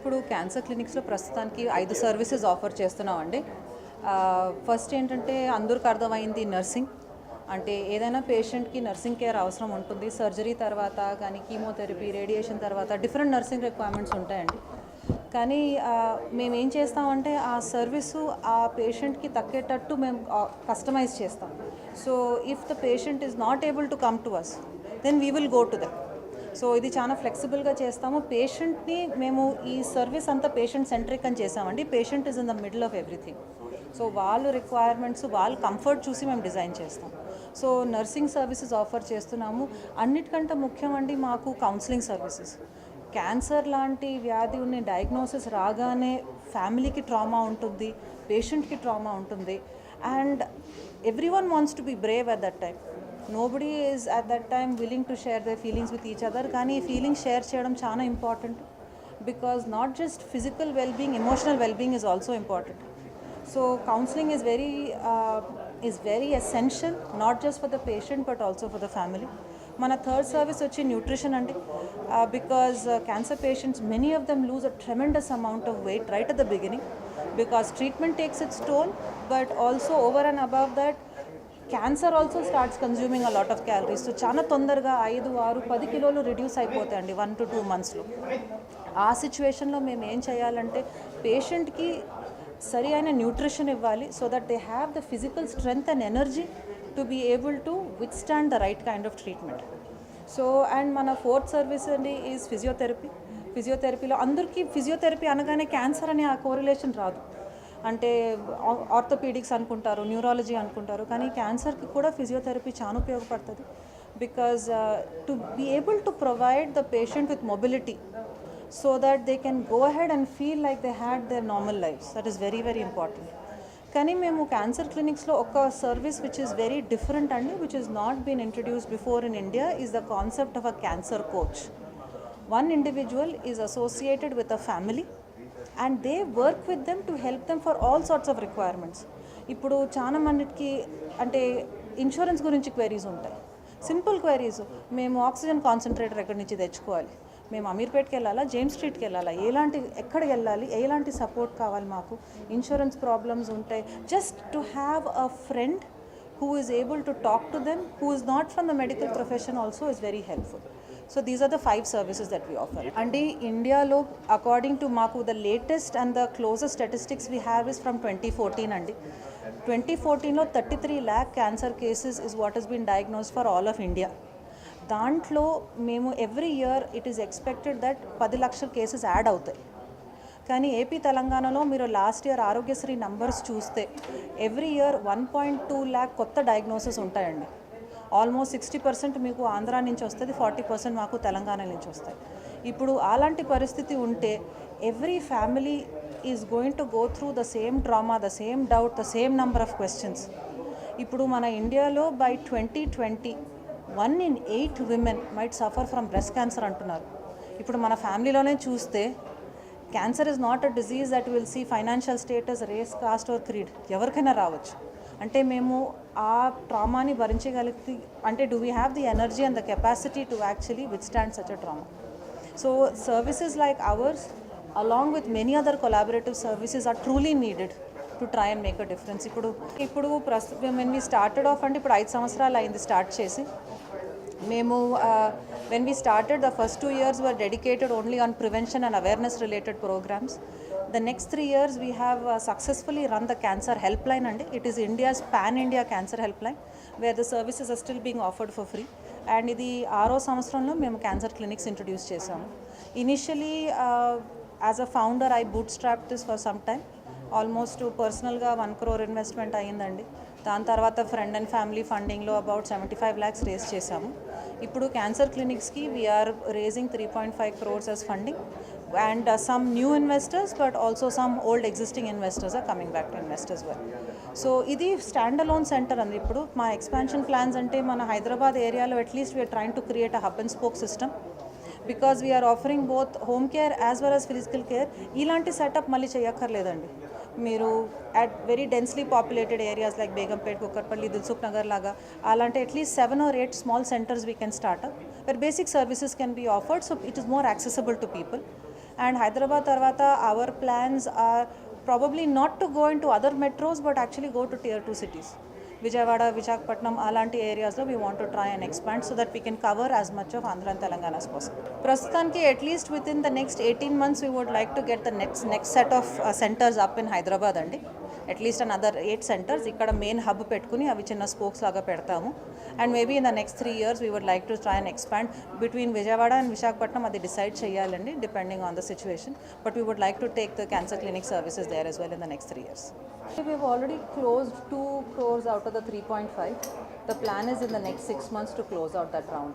ఇప్పుడు క్యాన్సర్ క్లినిక్స్లో ప్రస్తుతానికి 5 services offer చేస్తున్నామండి. ఫస్ట్ ఏంటంటే అందరికి అర్థమైంది నర్సింగ్. అంటే ఏదైనా పేషెంట్కి నర్సింగ్ కేర్ అవసరం ఉంటుంది. సర్జరీ తర్వాత కానీ కీమోథెరపీ, రేడియేషన్ తర్వాత డిఫరెంట్ నర్సింగ్ రిక్వైర్మెంట్స్ ఉంటాయండి. కానీ మేము ఏం చేస్తామంటే ఆ సర్వీసు ఆ పేషెంట్కి తగ్గేటట్టు మేము కస్టమైజ్ చేస్తాం. So if the patient is not able to come to us, then we will go to them. So ఇది చాలా ఫ్లెక్సిబుల్గా చేస్తాము. పేషెంట్ని మేము ఈ సర్వీస్ అంతా పేషెంట్ సెంట్రిక్ అని చేసామండి. Patient is in the middle of everything. So వాళ్ళ రిక్వైర్మెంట్స్, వాళ్ళ కంఫర్ట్ చూసి మేము డిజైన్ చేస్తాం. సో నర్సింగ్ సర్వీసెస్ ఆఫర్ చేస్తున్నాము. అన్నిటికంటే ముఖ్యమండి మాకు కౌన్సిలింగ్ సర్వీసెస్. క్యాన్సర్ లాంటి వ్యాధి ఉన్న డయాగ్నోసిస్ రాగానే ఫ్యామిలీకి ట్రామా ఉంటుంది, పేషెంట్కి ట్రామా ఉంటుంది. And everyone wants to be Brave at that time. Nobody is at that time willing to share the feelings with each other. కానీ ఈ ఫీలింగ్స్ షేర్ చేయడం చాలా important. Because not just physical wellbeing, emotional wellbeing is also important. So counselling is very essential, not just for the patient but also for the family. మన third service వచ్చి nutrition అండి. Because cancer patients, many of them loose a tremendous amount of weight right at the beginning, because treatment takes its toll. But also over and above that cancer also starts consuming a lot of calories. So చాలా తొందరగా 5, 6, 10 కిలోలు reduce అయిపోతాయండి 1 to 2 monthsలో. ఆ సిచ్యువేషన్లో మేము ఏం చేయాలంటే పేషెంట్కి సరి అయిన న్యూట్రిషన్ ఇవ్వాలి, so that they have the physical strength and energy to be able to withstand the right kind of treatment. So and మన ఫోర్త్ సర్వీస్ అండి ఈజ్ ఫిజియోథెరపీ. ఫిజియోథెరపీలో అందరికీ ఫిజియోథెరపీ అనగానే క్యాన్సర్ అనే ఆ కోరిలేషన్ రాదు. అంటే ఆర్థోపీడిక్స్ అనుకుంటారు, న్యూరాలజీ అనుకుంటారు, కానీ క్యాన్సర్కి కూడా ఫిజియోథెరపీ చాలా ఉపయోగపడుతుంది. Because to be able to provide the patient with mobility so that they can go ahead and feel like they had their normal lives. That is very very important. కానీ మేము cancer క్లినిక్స్లో ఒక service which is very different అండి, which is not been introduced before in India, is the concept of a cancer coach. One individual is associated with a family and they work with them to help them for all sorts of requirements. ఇప్పుడు చాలా మందికి అంటే insurance గురించి queries ఉంటాయి, simple queries. మేము oxygen concentrator ఎక్కడి నుంచి తెచ్చుకోవాలి, మేము అమీర్పేట్కి వెళ్ళాలా, జేమ్స్ స్ట్రీట్కి వెళ్ళాలా, ఎక్కడికి వెళ్ళాలి, ఎలాంటి సపోర్ట్ కావాలి, మాకు ఇన్సూరెన్స్ ప్రాబ్లమ్స్ ఉంటాయి. Just to have a friend who is able to talk to them, who is not from the medical profession also, is very helpful. So these are the 5 services that we offer. And India lo, according to maku, the latest and the closest statistics we have is from 2014 andi. 2014 lo 33 lakh cancer cases is what has been diagnosed for all of India. Dantlo memu every year it is expected that 10 lakhs cases add అవుతాయి. కానీ AP తెలంగాణలో మీరు last year Aarogyasri numbers చూస్తే every year 1.2 lakh కొత్త diagnosis ఉంటాయండి. Almost 60% మీకు ఆంధ్రా నుంచి వస్తుంది, 40% మాకు తెలంగాణ నుంచి వస్తాయి. ఇప్పుడు అలాంటి పరిస్థితి ఉంటే every family is going to go through the same trauma, the same doubt, the same number of questions. ఇప్పుడు మన ఇండియాలో by 2020 1 in 8 women might suffer from breast cancer అంటున్నారు. ఇప్పుడు మన ఫ్యామిలీలోనే చూస్తే cancer is not a disease that will see financial status, race, caste or creed, ఎవరికైనా రావచ్చు. అంటే మేము ఆ ట్రామాని భరించగలిగి, అంటే do we have the energy and the capacity to actually withstand such a trauma. So services like ours along with many other collaborative services are truly needed to try and make a difference. ఇప్పుడు ప్రస్తుతం when we started off అంటే ఇప్పుడు 5 సంవత్సరాలు అయింది start చేసి. మేము when we started, the first 2 years were dedicated only on prevention and awareness related programs. The next 3 years we have successfully run the cancer helpline, and it is India's pan India cancer helpline where the services are still being offered for free. And ఇది 6వ సంవత్సరంలో మేము cancer clinics introduce చేసాము. Initially as a founder I bootstrap this for some time. Almost పర్సనల్గా 1 crore investment అయ్యిందండి. దాని తర్వాత friend and family ఫండింగ్లో అబౌట్ 75 lakhs రేస్ చేశాము. ఇప్పుడు క్యాన్సర్ క్లినిక్స్కి we are raising 3.5 crores as funding, and some new investors but also some old existing investors are coming back to invest as well. So ఇది stand alone centre అండి. ఇప్పుడు మా expansion plans అంటే మన హైదరాబాద్ ఏరియాలో at least we're trying to create a hub and spoke system, because we're offering both home care as well as physical care. ఇలాంటి setup మళ్ళీ చేయక్కర్లేదండి. మీరు at very densely populated areas like Begumpet, Kukatpally, Dilsukh Nagar లాగా అలాంటి at least 7 or 8 small centers we can start up where basic services can be offered, so it is more accessible to people. And Hyderabad తర్వాత our plans are probably not to go into other metros but actually go to tier 2 cities. Vijayawada, Visakhapatnam అలాంటి ఏరియాస్లో we want to try and expand so that we can cover as much of Andhra and Telangana as possible. ప్రస్తుతానికి at least within the next 18 months we would like to get the next set of centres up in Hyderabad అండి. At least another 8 centers ఇక్కడ main hub పెట్టుకుని అవి చిన్న spokes లాగా పెడతాము. And maybe in the next 3 years we would like to try and expand between Vijayawada and Visakhapatnam. అది decide చేయాలండి depending on the situation. But we would like to take the cancer clinic services there as well in the next 3 years. We've already closed 2 crores out of the 3.5. The plan is in the next 6 months to close out that round.